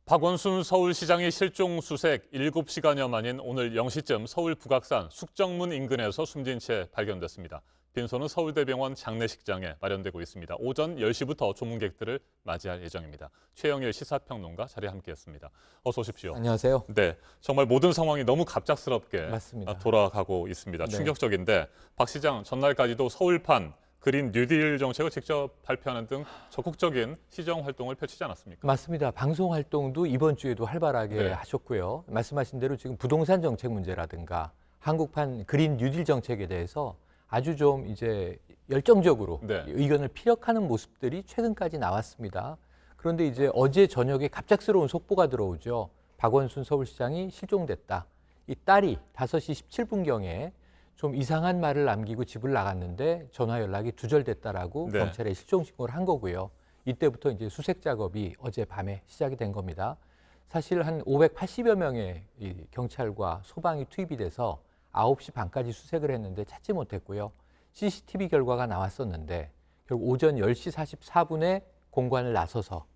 박원순 서울시장이 실종 수색 7시간여 만인 오늘 0시쯤 서울 북악산 숙정문 인근에서 숨진 채 발견됐습니다. 빈소는 서울대병원 장례식장에 마련되고 있습니다. 오전 10시부터 조문객들을 맞이할 예정입니다. 최영일 시사평론가 자리에 함께했습니다. 어서 오십시오. 안녕하세요. 네, 정말 모든 상황이 너무 갑작스럽게 맞습니다. 돌아가고 있습니다. 네. 충격적인데 박 시장 전날까지도 서울판 그린 뉴딜 정책을 직접 발표하는 등 적극적인 시정 활동을 펼치지 않았습니까? 맞습니다. 방송 활동도 이번 주에도 활발하게 네. 하셨고요. 말씀하신 대로 지금 부동산 정책 문제라든가 한국판 그린 뉴딜 정책에 대해서 아주 좀 이제 열정적으로 네. 의견을 피력하는 모습들이 최근까지 나왔습니다. 그런데 이제 어제 저녁에 갑작스러운 속보가 들어오죠. 박원순 서울시장이 실종됐다. 이 딸이 5시 17분경에 좀 이상한 말을 남기고 집을 나갔는데 전화 연락이 두절됐다라고 네. 경찰에 실종 신고를 한 거고요. 이때부터 이제 수색 작업이 어제 밤에 시작이 된 겁니다. 사실 한 580여 명의 이 경찰과 소방이 투입이 돼서 9시 반까지 수색을 했는데 찾지 못했고요. CCTV 결과가 나왔었는데 결국 오전 10시 44분에 공관을 나서서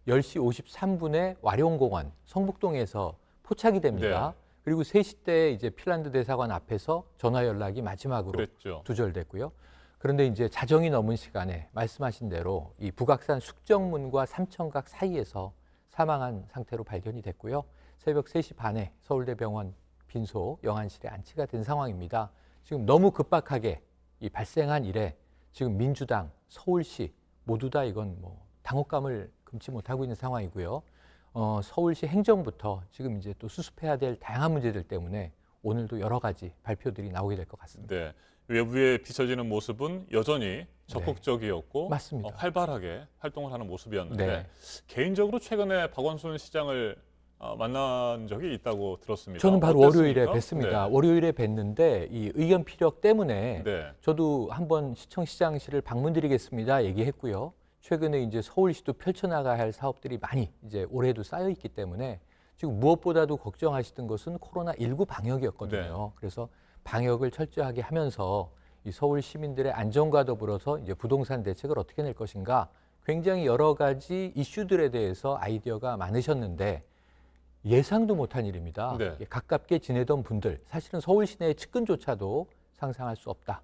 10시 53분에 와룡공원 성북동에서 포착이 됩니다. 네. 그리고 3시 때 이제 핀란드 대사관 앞에서 전화 연락이 마지막으로 그랬죠. 두절됐고요. 그런데 이제 자정이 넘은 시간에 말씀하신 대로 이 북악산 숙정문과 삼천각 사이에서 사망한 상태로 발견이 됐고요. 새벽 3시 반에 서울대병원 빈소 영안실에 안치가 된 상황입니다. 지금 너무 급박하게 이 발생한 일에 지금 민주당, 서울시 모두 다 이건 뭐 당혹감을 금치 못하고 있는 상황이고요. 서울시 행정부터 지금 이제 또 수습해야 될 다양한 문제들 때문에 오늘도 여러 가지 발표들이 나오게 될 것 같습니다. 네, 외부에 비춰지는 모습은 여전히 적극적이었고 맞습니다. 활발하게 활동을 하는 모습이었는데 네. 개인적으로 최근에 박원순 시장을 만난 적이 있다고 들었습니다. 저는 바로 어땠습니까? 월요일에 뵀습니다. 네. 월요일에 뵀는데 이 의견 피력 때문에 네. 저도 한번 시청시장실을 방문드리겠습니다 얘기했고요. 최근에 이제 서울시도 펼쳐나가야 할 사업들이 많이 이제 올해도 쌓여 있기 때문에 지금 무엇보다도 걱정하시던 것은 코로나19 방역이었거든요. 네. 그래서 방역을 철저하게 하면서 이 서울 시민들의 안전과 더불어서 이제 부동산 대책을 어떻게 낼 것인가 굉장히 여러 가지 이슈들에 대해서 아이디어가 많으셨는데 예상도 못한 일입니다. 네. 가깝게 지내던 분들 사실은 서울 시내의 측근조차도 상상할 수 없다.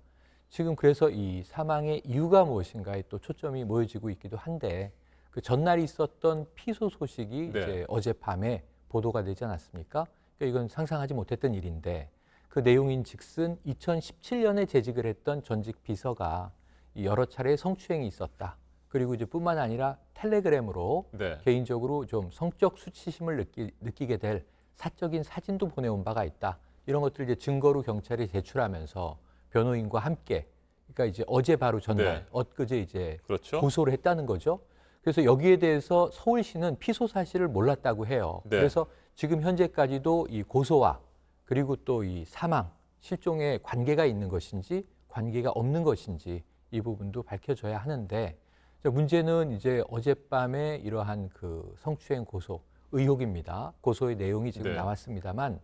지금 그래서 이 사망의 이유가 무엇인가에 또 초점이 모여지고 있기도 한데 그 전날 있었던 피소 소식이 네. 이제 어젯밤에 보도가 되지 않았습니까? 그러니까 이건 상상하지 못했던 일인데 그 내용인 즉슨 2017년에 재직을 했던 전직 비서가 여러 차례 성추행이 있었다. 그리고 이제 뿐만 아니라 텔레그램으로 네. 개인적으로 좀 성적 수치심을 느끼게 될 사적인 사진도 보내온 바가 있다. 이런 것들을 이제 증거로 경찰에 제출하면서 변호인과 함께, 그러니까 이제 어제 바로 전날, 네. 엊그제 이제 그렇죠. 고소를 했다는 거죠. 그래서 여기에 대해서 서울시는 피소 사실을 몰랐다고 해요. 네. 그래서 지금 현재까지도 이 고소와 그리고 또 이 사망, 실종에 관계가 있는 것인지 관계가 없는 것인지 이 부분도 밝혀져야 하는데 문제는 이제 어젯밤에 이러한 그 성추행 고소 의혹입니다. 고소의 내용이 지금 네. 나왔습니다만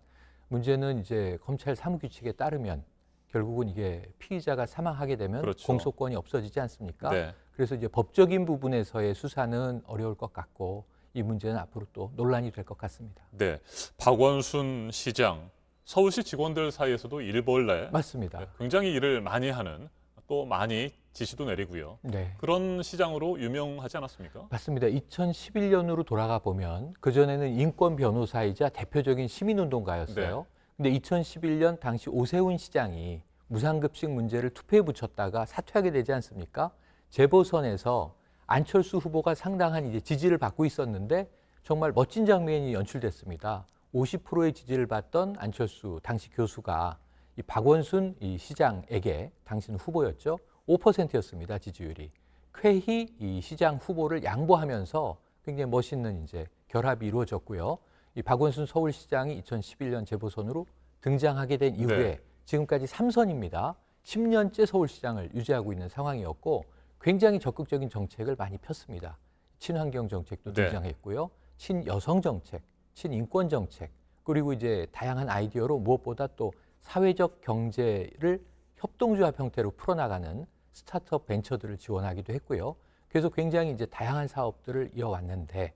문제는 이제 검찰 사무규칙에 따르면 결국은 이게 피의자가 사망하게 되면 그렇죠. 공소권이 없어지지 않습니까? 네. 그래서 이제 법적인 부분에서의 수사는 어려울 것 같고 이 문제는 앞으로 또 논란이 될 것 같습니다. 네. 박원순 시장 서울시 직원들 사이에서도 일벌레 맞습니다. 굉장히 일을 많이 하는 또 많이 지시도 내리고요. 네. 그런 시장으로 유명하지 않았습니까? 맞습니다. 2011년으로 돌아가 보면 그전에는 인권 변호사이자 대표적인 시민운동가였어요. 근데 2011년 당시 오세훈 시장이 무상급식 문제를 투표에 붙였다가 사퇴하게 되지 않습니까? 재보선에서 안철수 후보가 상당한 이제 지지를 받고 있었는데 정말 멋진 장면이 연출됐습니다. 50%의 지지를 받던 안철수 당시 교수가 이 박원순 이 시장에게 당시는 후보였죠. 5%였습니다. 지지율이. 쾌히 이 시장 후보를 양보하면서 굉장히 멋있는 이제 결합이 이루어졌고요. 이 박원순 서울시장이 2011년 재보선으로 등장하게 된 이후에 네. 지금까지 3선입니다. 10년째 서울시장을 유지하고 있는 상황이었고 굉장히 적극적인 정책을 많이 폈습니다. 친환경 정책도 네. 등장했고요. 친여성 정책, 친인권 정책, 그리고 이제 다양한 아이디어로 무엇보다 또 사회적 경제를 협동조합 형태로 풀어나가는 스타트업 벤처들을 지원하기도 했고요. 그래서 굉장히 이제 다양한 사업들을 이어왔는데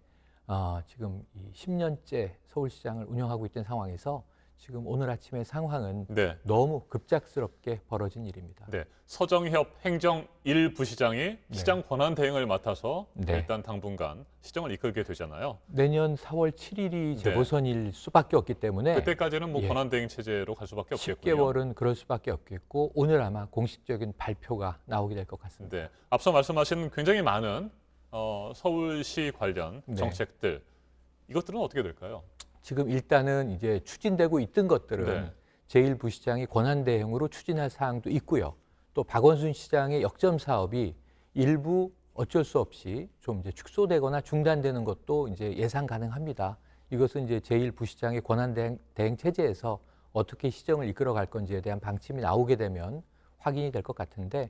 지금 이 10년째 서울시장을 운영하고 있던 상황에서 지금 오늘 아침의 상황은 네. 너무 급작스럽게 벌어진 일입니다. 네. 서정협 행정 1부시장이 시장 권한 대행을 맡아서 네. 일단 당분간 시정을 이끌게 되잖아요. 내년 4월 7일이 네. 재보선일 수밖에 없기 때문에 그때까지는 뭐 예. 권한 대행 체제로 갈 수밖에 없겠고요. 10개월은 그럴 수밖에 없겠고 오늘 아마 공식적인 발표가 나오게 될 것 같습니다. 네. 앞서 말씀하신 굉장히 많은 서울시 관련 네. 정책들 이것들은 어떻게 될까요? 지금 일단은 이제 추진되고 있던 것들은 네. 제1부시장이 권한 대행으로 추진할 사항도 있고요. 또 박원순 시장의 역점 사업이 일부 어쩔 수 없이 좀 이제 축소되거나 중단되는 것도 이제 예상 가능합니다. 이것은 이제 제1부시장의 권한 대행 체제에서 어떻게 시정을 이끌어갈 건지에 대한 방침이 나오게 되면 확인이 될 것 같은데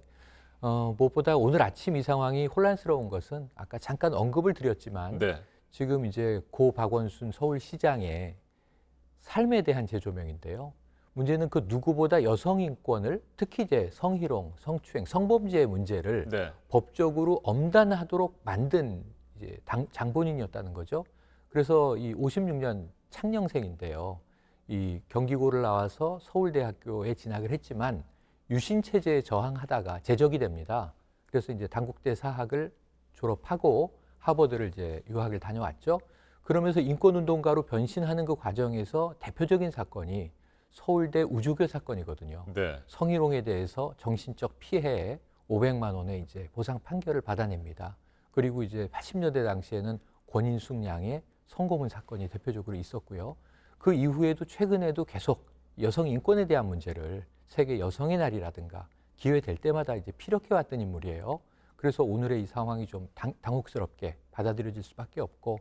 무엇보다 오늘 아침 이 상황이 혼란스러운 것은 아까 잠깐 언급을 드렸지만 네. 지금 이제 고 박원순 서울시장의 삶에 대한 재조명인데요. 문제는 그 누구보다 여성 인권을 특히 이제 성희롱, 성추행, 성범죄의 문제를 네. 법적으로 엄단하도록 만든 이제 장본인이었다는 거죠. 그래서 이 56년 창녕생인데요. 이 경기고를 나와서 서울대학교에 진학을 했지만 유신 체제에 저항하다가 제적이 됩니다. 그래서 이제 단국대 사학을 졸업하고 하버드를 이제 유학을 다녀왔죠. 그러면서 인권운동가로 변신하는 그 과정에서 대표적인 사건이 서울대 우조교 사건이거든요. 네. 성희롱에 대해서 정신적 피해에 500만 원의 이제 보상 판결을 받아냅니다. 그리고 이제 80년대 당시에는 권인숙 양의 성고문 사건이 대표적으로 있었고요. 그 이후에도 최근에도 계속 여성 인권에 대한 문제를 세계 여성의 날이라든가 기회 될 때마다 이제 피력해 왔던 인물이에요. 그래서 오늘의 이 상황이 좀 당혹스럽게 받아들여질 수밖에 없고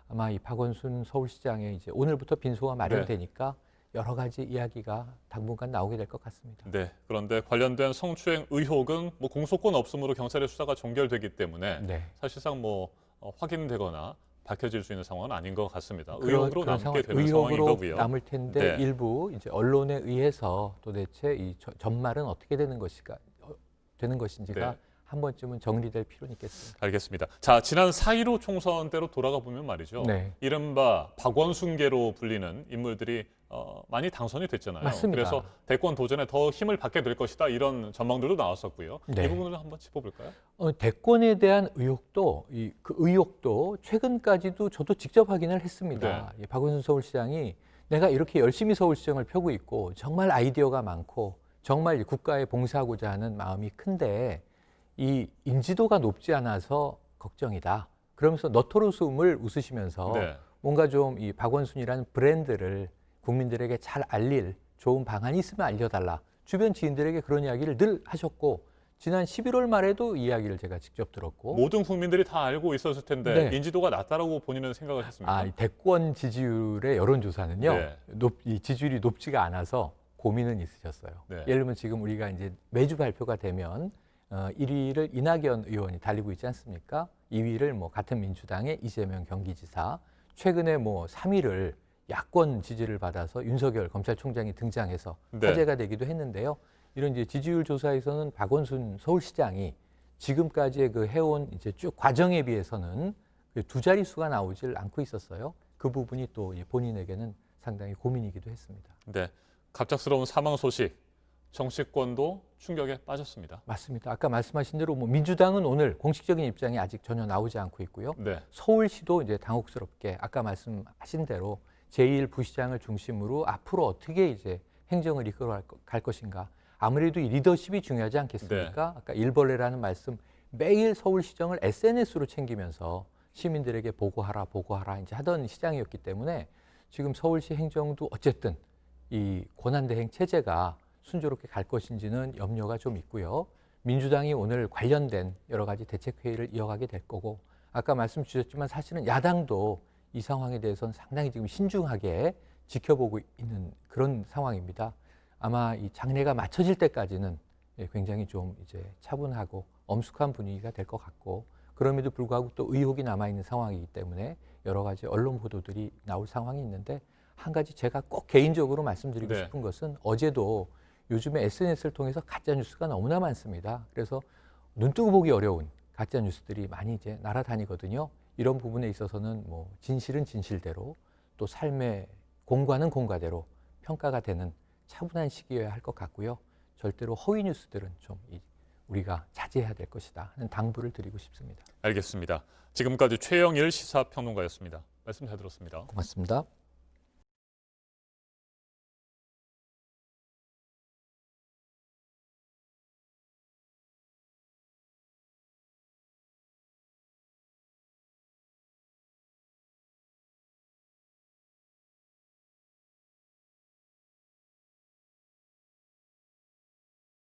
아마 이 박원순 서울시장의 이제 오늘부터 빈소가 마련되니까 여러 가지 이야기가 당분간 나오게 될 것 같습니다. 네. 그런데 관련된 성추행 의혹은 뭐 공소권 없음으로 경찰의 수사가 종결되기 때문에 네. 사실상 뭐 확인되거나 밝혀질 수 있는 상황은 아닌 것 같습니다. 그런 의혹으로 남게 되는 의혹으로 상황인 거고요. 남을 텐데 네. 일부 이제 언론에 의해서 도대체 이 전말은 어떻게 되는 것인지가 네. 한 번쯤은 정리될 필요는 있겠습니다. 알겠습니다. 자, 지난 4.15 총선 때로 돌아가 보면 말이죠. 네. 이른바 박원순계로 불리는 인물들이 많이 당선이 됐잖아요. 맞습니다. 그래서 대권 도전에 더 힘을 받게 될 것이다 이런 전망들도 나왔었고요. 네. 이 부분을 한번 짚어볼까요? 대권에 대한 의혹도 그 의혹도 최근까지도 저도 직접 확인을 했습니다. 이 박원순 서울시장이 내가 이렇게 열심히 서울시정을 펴고 있고 정말 아이디어가 많고 정말 국가에 봉사하고자 하는 마음이 큰데 이 인지도가 높지 않아서 걱정이다. 그러면서 너토로숨을 웃으시면서 네. 뭔가 좀 이 박원순이라는 브랜드를 국민들에게 잘 알릴 좋은 방안이 있으면 알려달라. 주변 지인들에게 그런 이야기를 늘 하셨고 지난 11월 말에도 이야기를 제가 직접 들었고 모든 국민들이 다 알고 있었을 텐데 네. 인지도가 낮다라고 본인은 생각을 했습니까? 이 대권 지지율의 여론조사는요. 네. 이 지지율이 높지가 않아서 고민은 있으셨어요. 네. 예를 들면 지금 우리가 이제 매주 발표가 되면 1위를 이낙연 의원이 달리고 있지 않습니까? 2위를 뭐 같은 민주당의 이재명 경기지사, 최근에 뭐 3위를 야권 지지를 받아서 윤석열 검찰총장이 등장해서 네. 화제가 되기도 했는데요. 이런 이제 지지율 조사에서는 박원순 서울시장이 지금까지의 그 해온 이제 쭉 과정에 비해서는 그 두 자릿수가 나오질 않고 있었어요. 그 부분이 또 본인에게는 상당히 고민이기도 했습니다. 네. 갑작스러운 사망 소식, 정치권도 충격에 빠졌습니다. 맞습니다. 아까 말씀하신 대로 뭐 민주당은 오늘 공식적인 입장이 아직 전혀 나오지 않고 있고요. 네. 서울시도 이제 당혹스럽게 아까 말씀하신 대로 제1부시장을 중심으로 앞으로 어떻게 이제 행정을 이끌어 갈 것인가. 아무래도 이 리더십이 중요하지 않겠습니까? 네. 아까 일벌레라는 말씀 매일 서울시정을 SNS로 챙기면서 시민들에게 보고하라 이제 하던 시장이었기 때문에 지금 서울시 행정도 어쨌든 이 권한대행 체제가 순조롭게 갈 것인지는 염려가 좀 있고요. 민주당이 오늘 관련된 여러 가지 대책회의를 이어가게 될 거고 아까 말씀 주셨지만 사실은 야당도 이 상황에 대해서는 상당히 지금 신중하게 지켜보고 있는 그런 상황입니다. 아마 이 장례가 마쳐질 때까지는 굉장히 좀 이제 차분하고 엄숙한 분위기가 될 것 같고 그럼에도 불구하고 또 의혹이 남아있는 상황이기 때문에 여러 가지 언론 보도들이 나올 상황이 있는데 한 가지 제가 꼭 개인적으로 말씀드리고 네. 싶은 것은 어제도 요즘에 SNS를 통해서 가짜 뉴스가 너무나 많습니다. 그래서 눈뜨고 보기 어려운 가짜 뉴스들이 많이 이제 날아다니거든요. 이런 부분에 있어서는 뭐 진실은 진실대로 또 삶의 공과는 공과대로 평가가 되는 차분한 시기여야 할 것 같고요. 절대로 허위 뉴스들은 좀 우리가 자제해야 될 것이다 하는 당부를 드리고 싶습니다. 알겠습니다. 지금까지 최영일 시사평론가였습니다. 말씀 잘 들었습니다. 고맙습니다.